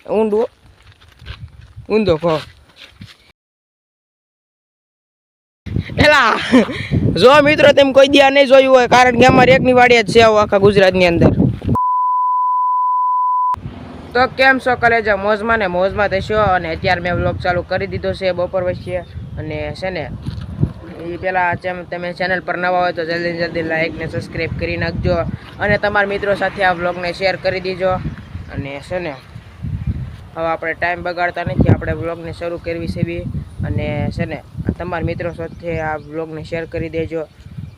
ઊંધો કહો એલા જો મિત્રો તેમ કોઈ દિયા નહીં જોયું હોય, કારણ કે અમારે એકની વાડી જ છે આવું આખા ગુજરાતની અંદર. તો કેમ છો કલેજા, મોજમાં ને મોજમાં થશો. અને અત્યારે મેં વ્લોગ ચાલુ કરી દીધો છે બપોર વચ્ચે. અને છે ને એ પહેલાં તમે ચેનલ પર નવા હોય તો જલ્દી લાઈક ને સબસ્ક્રાઈબ કરી નાખજો. અને તમારા મિત્રો સાથે આ વ્લોગને શેર કરી દીજો. અને છે ને હવે આપણે ટાઈમ બગાડતા નથી, આપણે વ્લોગને શરૂ કરવી છે બી. અને છે ને તમારા મિત્રો સાથે આ વ્લોગને શેર કરી દેજો.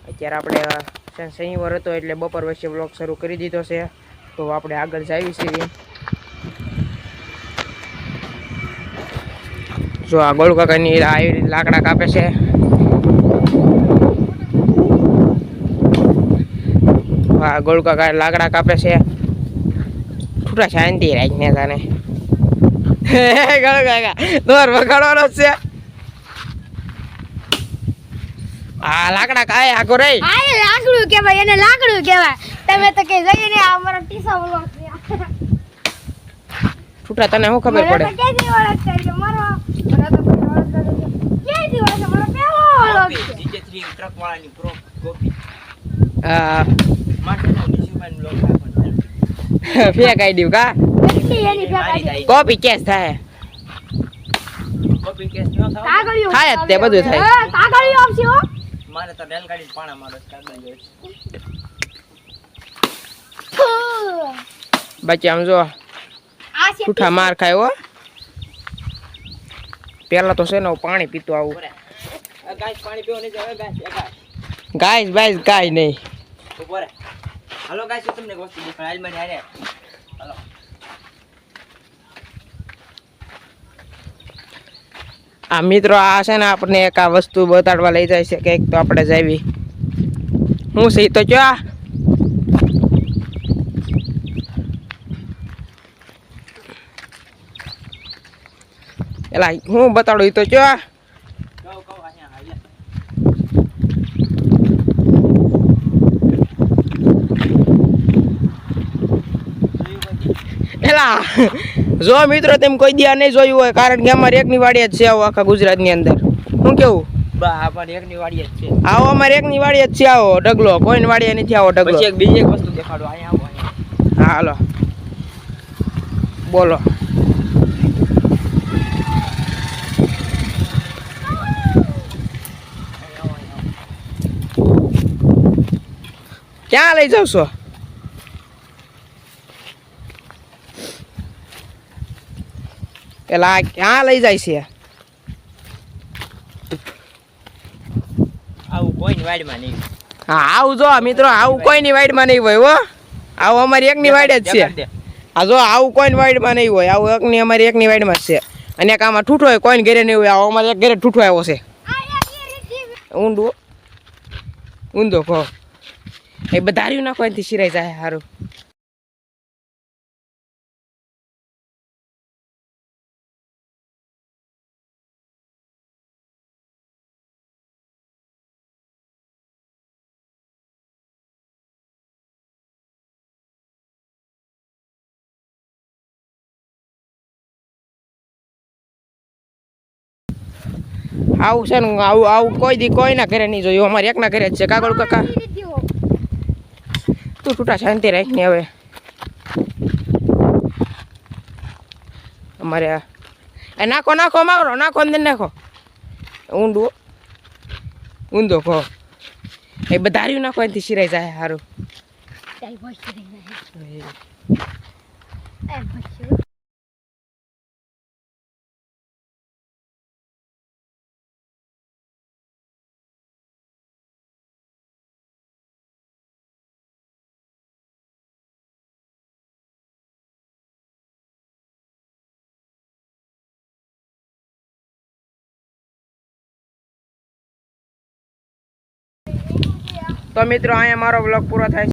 અત્યારે આપણે શનિવાર હતો એટલે બપોર વચ્ચે વ્લોગ શરૂ કરી દીધો છે. તો આપણે આગળ જઈએ છીએ. જો આ ગોળુ કાકાની આવી રીતે લાકડા કાપે છે. હા ગોળુ કાકા લાકડા કાપે છે. છૂટા શાંતિ રાખીને તને ગોળુ કાકા તમારે વગાડવાનો છે. આ લાકડા કાય આખો રે લાકડું કહેવાય, એને લાકડું કહેવાય. તમે તો કે જઈએ ને અમારો ટીસા બોલો છૂટા તને શું ખબર પડે? કે દીવાળ છે મારો તો કે દીવાળ છે મારો પેલો વ્લોગ છે. DJ3 ટ્રક વાળાની પ્રો કોપી માટેનો નિશુમાન વ્લોગ રાખવાનો ફેક આઈડી કા કેટલી એની ફેક કોપી કેસ થાય. કોપી કેસ ન થાવ કાગળિયો થાય જ તે બધું થાય. કાગળિયો આવશે હો. મારે તો રેલગાડી પાણા મારો કાગળિયો બાકી આમ જો છૂઠા માર ખાય હો. પેલા તો છે ને પાણી પીતો આવું. ગાઈસ પાણી પીવો નહીં જાવ ગાઈસ. ગાઈસ બાઈસ કાઈ નહીં. ઉપર હાલો ગાઈસ, તમને એક વસ્તુ દેખાડ. હાલ મારી હારે હાલો. આ મિત્રો આ છે ને આપણને એક આ વસ્તુ બતાડવા લઈ જાય છે કે એક તો આપણે જાવી હું છે તો જો એલા હું બતાડું એ તો જો કહો અહીંયા હાલે. એલા જો મિત્રો તેમ કોઈ દિયા નહીં જોયું હોય, કારણ કે અમારે એકની વાડી જ છે આવું આખા ગુજરાતની અંદર. શું કેવું? બા પણ એકની વાડી જ છે. આવો અમારે એકની વાડી જ છે. આવો ઢગલો કોઈની વાડી નથી. આવો ઢગલો. પછી એક બીજી એક વસ્તુ દેખાડો. અહીંયા આવો અહીંયા. હા હાલો બોલો. ક્યાં લઈ જાવ છો? પેલા ક્યાં લઈ જાય છે? આવું કોઈની વાડીમાં નહીં. હા આવું જો મિત્રો, આવું કોઈની વાડીમાં નહીં હોય હો. આવું અમારી એકની વાડી જ છે. આ જો આવું કોઈની વાડીમાં નહીં હોય. આવું એકની અમારી એકની વાડીમાં જ છે. અને એક આમાં ઠૂઠો હોય કોઈને ઘરે નહીં હોય. આવો અમારે એક ઘરે ઠૂઠો આવ્યો છે. ઊંડો ઊંધો કહો એ બધા નાખો એનાથી સિરાઈ જાય સારું. આવું છે ને આવું કોઈ દી કોઈના ઘરે નહીં જોયું. અમારે એકના ઘરે જ છે. કાગળ કાકા તું છૂટા શાંતિ રાખીને હવે અમારે નાખો નાખો મારો નાખો ને નાખો. ઊંડો ઊંધો કહો એ બધા નાખો એનાથી સિરાઈ જાય સારું. તો મિત્રો અહીંયા મારો વ્લોગ પૂરો થાય છે.